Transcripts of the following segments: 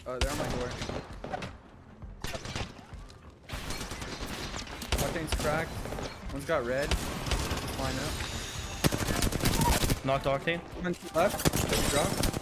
Oh, they're on my door. Octane's cracked. One's got red. Line up. Knocked Octane. One left. Just dropped.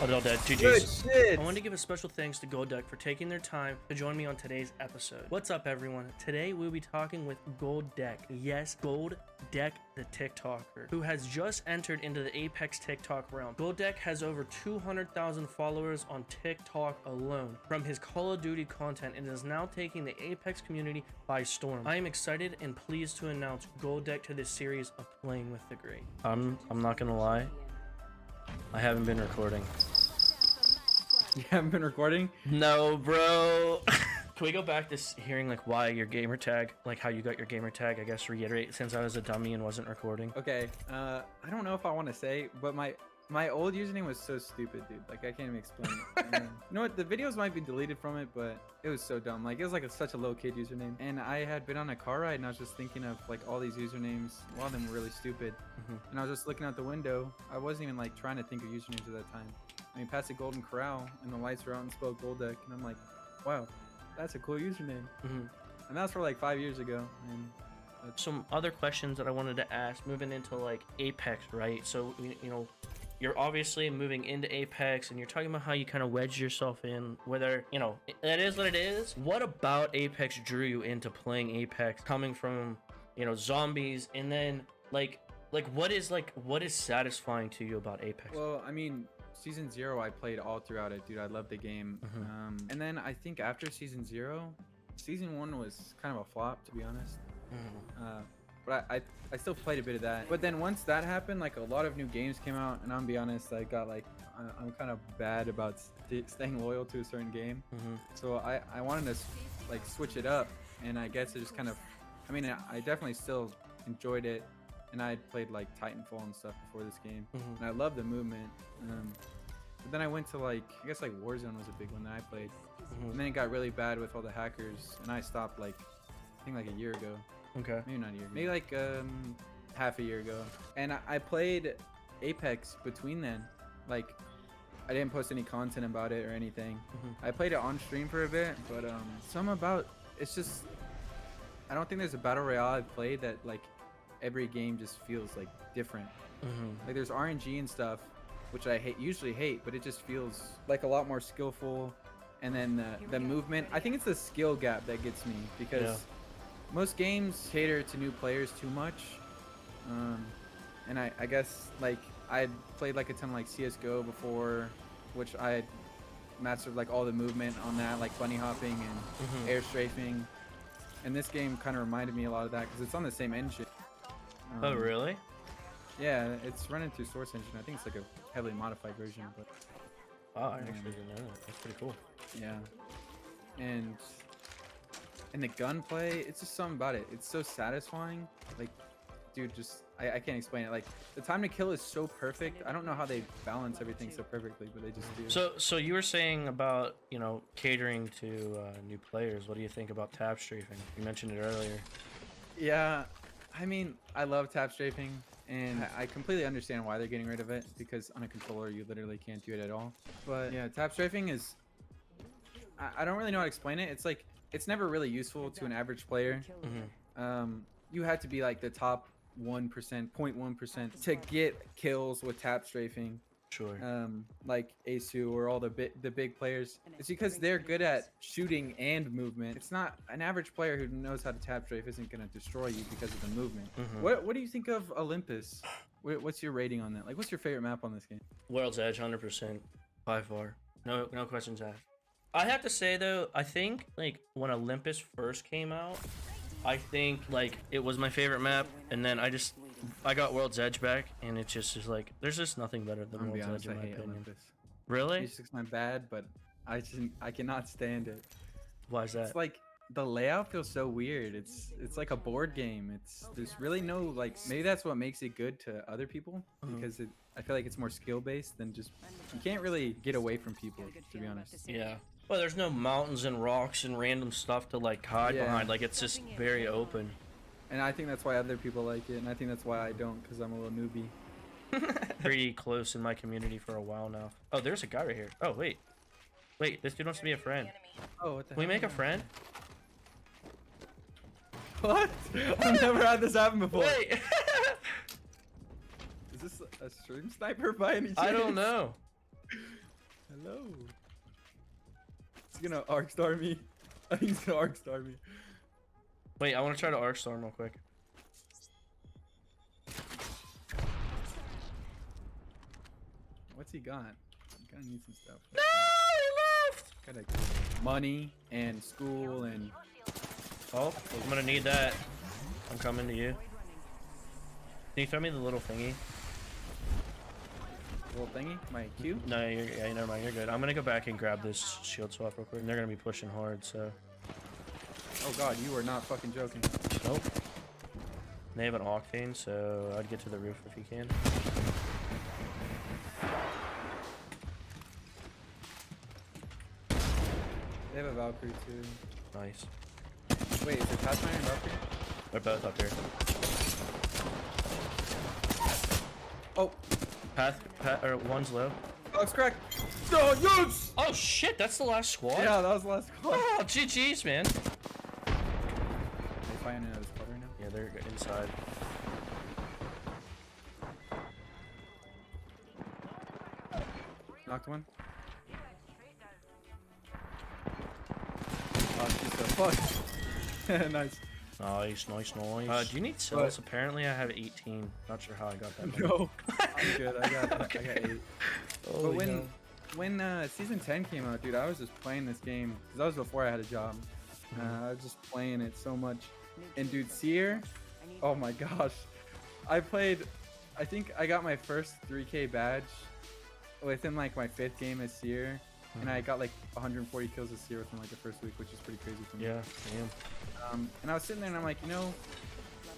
Oh, they're all dead. Good GG's. shit. I want to give a special thanks to Goldecc for taking their time to join me on today's episode. What's up, everyone? Today we'll be talking with Goldecc. Yes, Goldecc, the TikToker, who has just entered into the Apex TikTok realm. Goldecc has over 200,000 followers on TikTok alone from his Call of Duty content and is now taking the Apex community by storm. I am excited and pleased to announce Goldecc to this series of Playing with the Great. I'm not gonna lie, I haven't been recording. You haven't been recording? No, bro. Can we go back to hearing like why your gamer tag, like how you got your gamer tag? I guess reiterate, since I was a dummy and wasn't recording. Okay. I don't know if I want to say, but my old username was so stupid, dude. Like I can't even explain it. And, you know what? The videos might be deleted from it, but it was so dumb. Like it was like such a low kid username. And I had been on a car ride and I was just thinking of like all these usernames. A lot of them were really stupid. And I was just looking out the window. I wasn't even like trying to think of usernames at that time. I mean, past the Golden Corral and the lights were out and spoke Goldecc, and I'm like, wow, that's a cool username. And that's for like 5 years ago. And some other questions that I wanted to ask, moving into like Apex, right? So you know, you're obviously moving into Apex, and you're talking about how you kind of wedged yourself in. Whether you know that is what it is. What about Apex drew you into playing Apex, coming from zombies, and then like what is satisfying to you about Apex? Well, I mean, Season 0, I played all throughout it, dude. I loved the game. And then I think after Season 0, Season 1 was kind of a flop, to be honest. But I still played a bit of that. But then once that happened, like a lot of new games came out, and I'll be honest, I got like, I'm kind of bad about staying loyal to a certain game. So I wanted to like switch it up, and I guess it just kind of, I mean, I definitely still enjoyed it. And I had played like Titanfall and stuff before this game, and I love the movement. But then I went to like, I guess like Warzone was a big one that I played, and then it got really bad with all the hackers, and I stopped like, I think like a year ago. Okay. Maybe not a year. Maybe like half a year ago. And I played Apex between then. Like, I didn't post any content about it or anything. I played it on stream for a bit, but some about it's just, I don't think there's a battle royale I've played that like every game just feels like different. Like there's RNG and stuff, which I usually hate, but it just feels like a lot more skillful. And then the movement, I think it's the skill gap that gets me, because most games cater to new players too much. And I guess like I'd played like a ton of like CSGO before, which I had mastered like all the movement on that, like bunny hopping and air strafing. And this game kind of reminded me a lot of that because it's on the same engine. Oh, really? Yeah, it's running through Source Engine. I think it's like a heavily modified version, but wow, I actually didn't know that. That's pretty cool. yeah. And the gunplay, it's just something about it. It's so satisfying. Like, dude, just I can't explain it. Like, the time to kill is so perfect. I don't know how they balance everything so perfectly, but they just do. So you were saying about catering to new players. What do you think about tab strafing? You mentioned it earlier. Yeah, I mean, I love tab strafing, and I completely understand why they're getting rid of it, because on a controller you literally can't do it at all. But yeah, tab strafing is, I don't really know how to explain it. It's like, it's never really useful to an average player. You had to be like the top 1%, 0.1% to get kills with tab strafing. Sure. Like Asu or all the big players. It's because they're good at shooting and movement. It's not an average player who knows how to tab strafe isn't going to destroy you because of the movement. What do you think of Olympus? What's your rating on that? Like, what's your favorite map on this game? World's Edge, 100%, by far. No questions asked. I have to say though, I think like when Olympus first came out, I think like it was my favorite map, and then I got World's Edge back, and it's just like there's just nothing better than World's Edge in my opinion. Olympus. Really? P6 my bad, but I cannot stand it. Why is that? It's like the layout feels so weird. It's like a board game. There's really no like, maybe that's what makes it good to other people, because I feel like it's more skill based than just, you can't really get away from people, to be honest. Yeah. Well, there's no mountains and rocks and random stuff to like hide behind. Like it's just very open. And I think that's why other people like it, and I think that's why I don't, because I'm a little newbie. Pretty close in my community for a while now. Oh, there's a guy right here. Oh, wait. Wait, this dude wants to be a friend. Oh, what the Can we hell? make a friend? What? I've never had this happen before. Wait! Is this a stream sniper by any chance? I don't know. Hello. He's gonna arc star me. I think he's gonna arc star me. Wait, I want to try to arc storm real quick. What's he got? I'm gonna need some stuff. No, he left! Gotta money and school and. Oh, I'm gonna need that. I'm coming to you. Can you throw me the little thingy? Little thingy? My Q? No, yeah, never mind. You're good. I'm gonna go back and grab this shield swap real quick. And they're gonna be pushing hard, so. Oh god, you are not fucking joking. Nope. They have an octane, so I'd get to the roof if you can. They have a Valkyrie too. Nice. Wait, is it Pathfinder and Valkyrie? They're both up here. Oh! Or one's low. Oh, it's cracked! Oh, yes! Oh shit, that's the last squad? Yeah, that was the last squad. Oh, GG's, man. They find another squad right now? Yeah, they're inside. Knocked one. Oh, she's so fucked. Nice. Nice. Do you need cells? Apparently I have 18. Not sure how I got that. No, I'm good. I got 8. Oh, But when season 10 came out, dude, I was just playing this game because that was before I had a job. I was just playing it so much. And dude, Seer, oh my gosh, I think I got my first 3K badge within like my 5th game as Seer, and I got like 140 kills as Seer within like the first week, which is pretty crazy for me. Yeah, damn. And I was sitting there and I'm like, you know,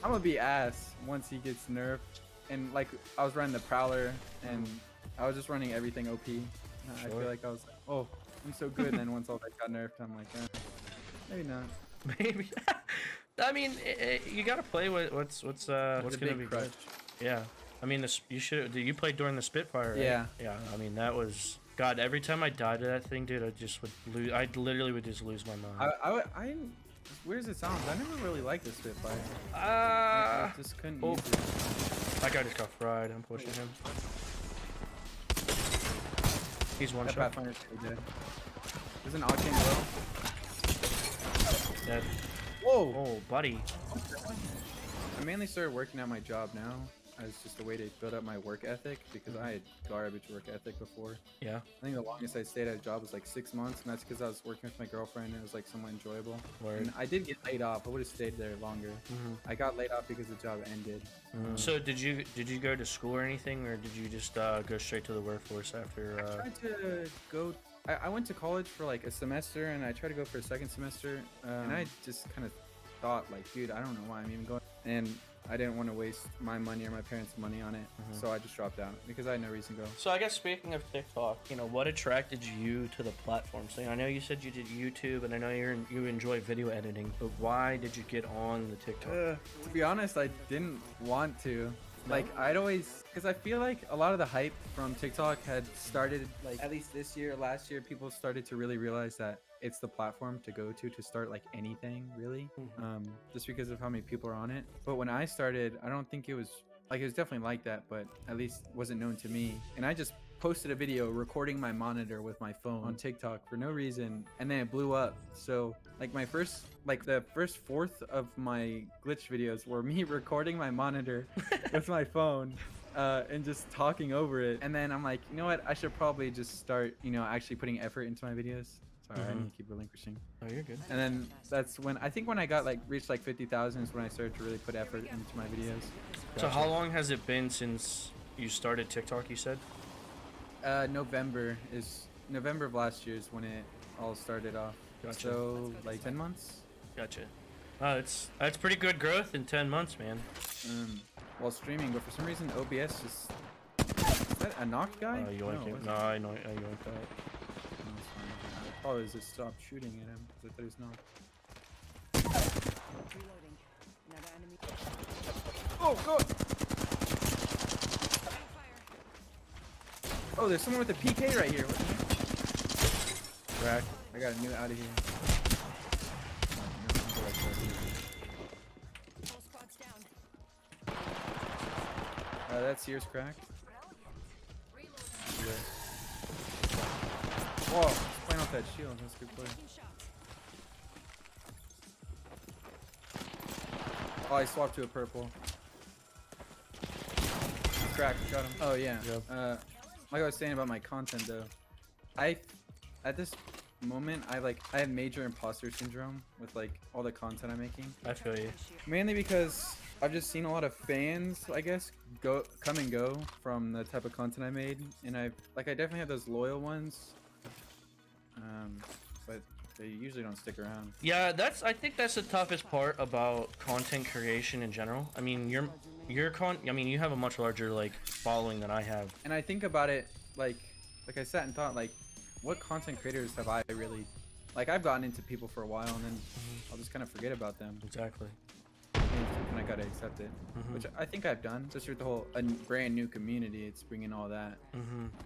I'm gonna be ass once he gets nerfed. And like I was running the Prowler and I was just running everything OP. I feel like I was like, oh, I'm so good. And then once all that got nerfed, I'm like, maybe not. Maybe. I mean, you gotta play with what's gonna be crush. good. Yeah. I mean, you played during the Spitfire, right? Yeah. Yeah. I mean, that was God. Every time I died to that thing, dude, I just would lose. I literally would just lose my mind. I as weird as it sounds, I never really liked the Spitfire. I just couldn't use it. That guy just got fried. I'm pushing him. He's one That shot. Pathfinder's pretty dead. There's an Octane below. Dead. Whoa! Oh, buddy. I mainly started working at my job now as just a way to build up my work ethic because I had garbage work ethic before. Yeah. I think the longest I stayed at a job was like 6 months, and that's because I was working with my girlfriend and it was like somewhat enjoyable. Word. And I did get laid off. I would have stayed there longer. I got laid off because the job ended. So did you go to school or anything, or did you just go straight to the workforce after? I tried to go. I went to college for like a semester, and I tried to go for a second semester, and I just kind of thought like, dude, I don't know why I'm even going, and I didn't want to waste my money or my parents' money on it, so I just dropped out because I had no reason to go. So I guess speaking of TikTok, you know, what attracted you to the platform? So I know you said you did YouTube, and I know you enjoy video editing, but why did you get on the TikTok? To be honest, I didn't want to. Like, I'd always, because I feel like a lot of the hype from TikTok had started, like, at least this year, last year, people started to really realize that it's the platform to go to start, like, anything, really. Just because of how many people are on it. But when I started, I don't think it was, like, it was definitely like that, but at least wasn't known to me. And I just posted a video recording my monitor with my phone on TikTok for no reason, and then it blew up. So like the first fourth of my glitch videos were me recording my monitor with my phone and just talking over it. And then I'm like, you know what, I should probably just start, you know, actually putting effort into my videos. Sorry, I need to keep relinquishing. Oh, you're good. And then that's when I think when I got like reached like 50,000 is when I started to really put effort into my videos. So how long has it been since you started TikTok, you said? November of last year is when it all started off. Gotcha. So like 10 months. Gotcha. That's pretty good growth in 10 months, man. While streaming, but for some reason OBS just, is that a knocked guy? No, I know. I yoinked that. No, it's fine. I probably just stopped shooting at him because I thought he was knocked. Reloading. Another enemy. Oh god! Oh, there's someone with a PK right here. What the heck? Crack. I got a new out of here. Whole squad's down. That's yours cracked. Yeah. Whoa, he's playing off that shield. That's a good play. Taking shots. Oh, I swapped to a purple. Cracked, got him. Oh yeah. Yep. Like I was saying about my content though, at this moment I have major imposter syndrome with like all the content I'm making. I feel you. Mainly because I've just seen a lot of fans, I guess, come and go from the type of content I made, and I definitely have those loyal ones, but they usually don't stick around. Yeah, I think that's the toughest part about content creation in general. I mean, you have a much larger like following than I have. And I think about it like I sat and thought like, what content creators have I really, like I've gotten into people for a while and then I'll just kind of forget about them. Exactly. And I gotta accept it, which I think I've done. Especially with the whole brand new community, it's bringing all that.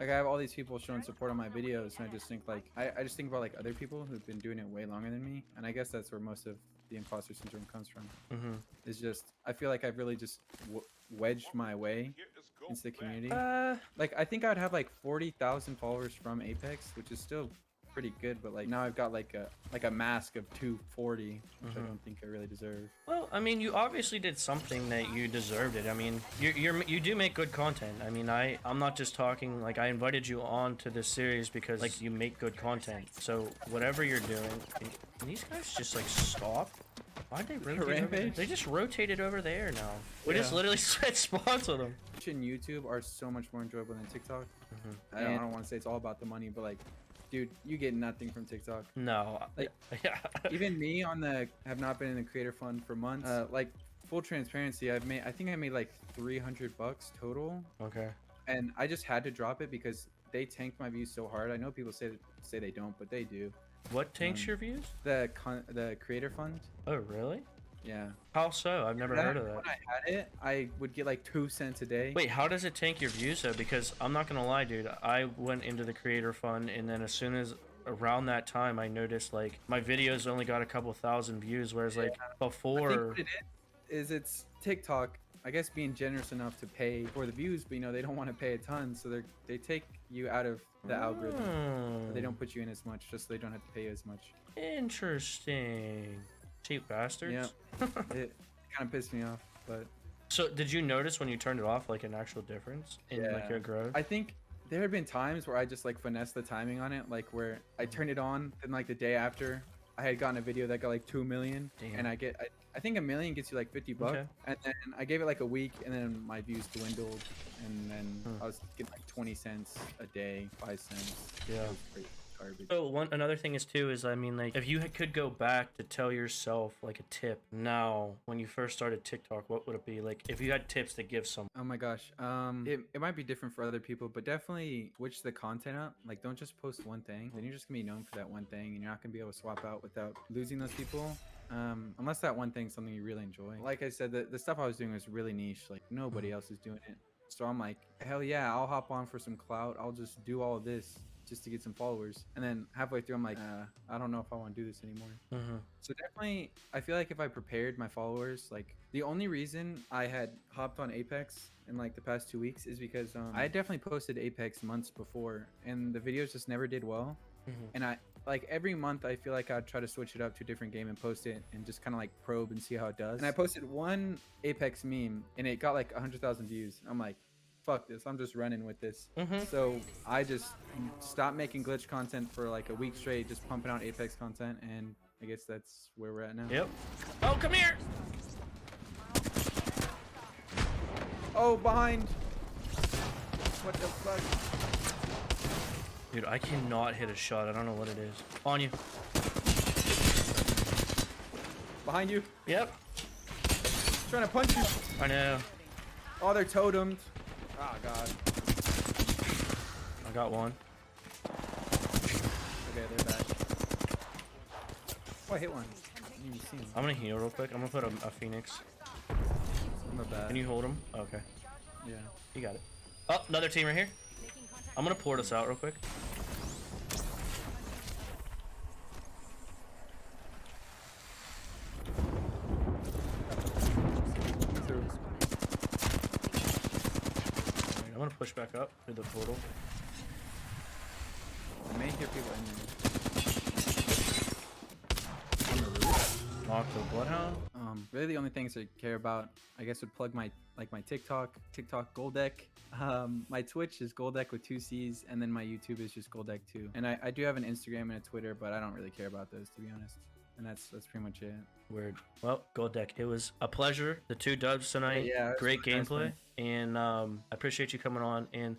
Like I have all these people showing support on my videos, and I just think like I just think about like other people who've been doing it way longer than me, and I guess that's where most of the imposter syndrome comes from. It's just I feel like I've really just wedged my way into the community. Like I think I'd have like 40,000 followers from Apex, which is still pretty good, but like now I've got like a mask of 240, which I don't think I really deserve. Well, I mean, you obviously did something that you deserved it. I mean, you do make good content. I mean, I'm not just talking like I invited you on to this series because like you make good content. So whatever you're doing, can these guys just like stop? Why'd they rotate over there? Rampage? They just rotated over there now. We just literally switched spots with them. Twitch and YouTube are so much more enjoyable than TikTok. I don't want to say it's all about the money, but like, dude, you get nothing from TikTok. No. Like, Yeah. even me have not been in the creator fund for months. Like full transparency, I think I made like $300 total, Okay. and I just had to drop it because they tanked my views so hard. I know people say they don't, but they do. What tanks your views? The creator fund. Oh, really? Yeah. How so? I've never heard of that. When I had it, I would get like 2 cents a day. Wait, how does it tank your views though? Because I'm not gonna lie, dude. I went into the creator fund, and then as soon as around that time, I noticed like my videos only got a couple thousand views, whereas like I think before. what it is it's TikTok, I guess, being generous enough to pay for the views, but you know they don't want to pay a ton, so they take you out of the algorithm. They don't put you in as much, just so they don't have to pay you as much. Interesting. Cheap bastards. Yeah. It kind of pissed me off, but So did you notice when you turned it off like an actual difference in like your growth? I think there had been times where I just like finessed the timing on it, like where I turned it on, and like the day after I had gotten a video that got like 2 million. Damn. And I think 1 million gets you like $50, Okay. and then I gave it like a week, and then my views dwindled, and then I was getting like 20 cents a day, 5 cents. Yeah. It was pretty garbage. So another thing is too is I mean like if you could go back to tell yourself like a tip now when you first started TikTok, what would it be? Like if you had tips to give someone. Oh my gosh. It might be different for other people, but definitely switch the content up. Like, don't just post one thing. Then you're just gonna be known for that one thing, and you're not gonna be able to swap out without losing those people. Unless that one thing's something you really enjoy. Like I said, the stuff I was doing was really niche. Like nobody else is doing it. So I'm like, hell yeah, I'll hop on for some clout. I'll just do all of this just to get some followers. And then halfway through, I'm like, I don't know if I want to do this anymore. So definitely, I feel like if I prepared my followers, like the only reason I had hopped on Apex in like the past 2 weeks is because I had definitely posted Apex months before, and the videos just never did well. And I like every month I feel like I'd try to switch it up to a different game and post it and just kind of like probe and see how it does. And I posted one Apex meme and it got like 100,000 views. I'm like, fuck this, I'm just running with this. So I just stopped making glitch content for like a week straight, just pumping out Apex content, and I guess that's where we're at now. Yep. Oh, come here. Oh, behind. What the fuck? Dude, I cannot hit a shot. I don't know what it is. On you. Behind you. Yep. Trying to punch you. I know. Oh, they're totemed. Oh god. I got one. Okay, they're back. Oh, I hit one. I didn't even see him. I'm gonna heal real quick. I'm gonna put a Phoenix. I'm a bad. Can you hold him? Okay. Yeah. You got it. Oh, another team right here. I'm gonna port us out real quick. want to push back up through the portal. I may hear people in there. On the roof. Lock the bloodhound. Really the only things I care about, I guess, would plug my TikTok Goldecc. My Twitch is Goldecc with 2 C's, and then my YouTube is just Goldecc 2. And I do have an Instagram and a Twitter, but I don't really care about those, to be honest. And that's pretty much it. Word. Well, Goldecc, it was a pleasure. The 2 dubs tonight. Yeah, Great nice, gameplay. man. And I appreciate you coming on. And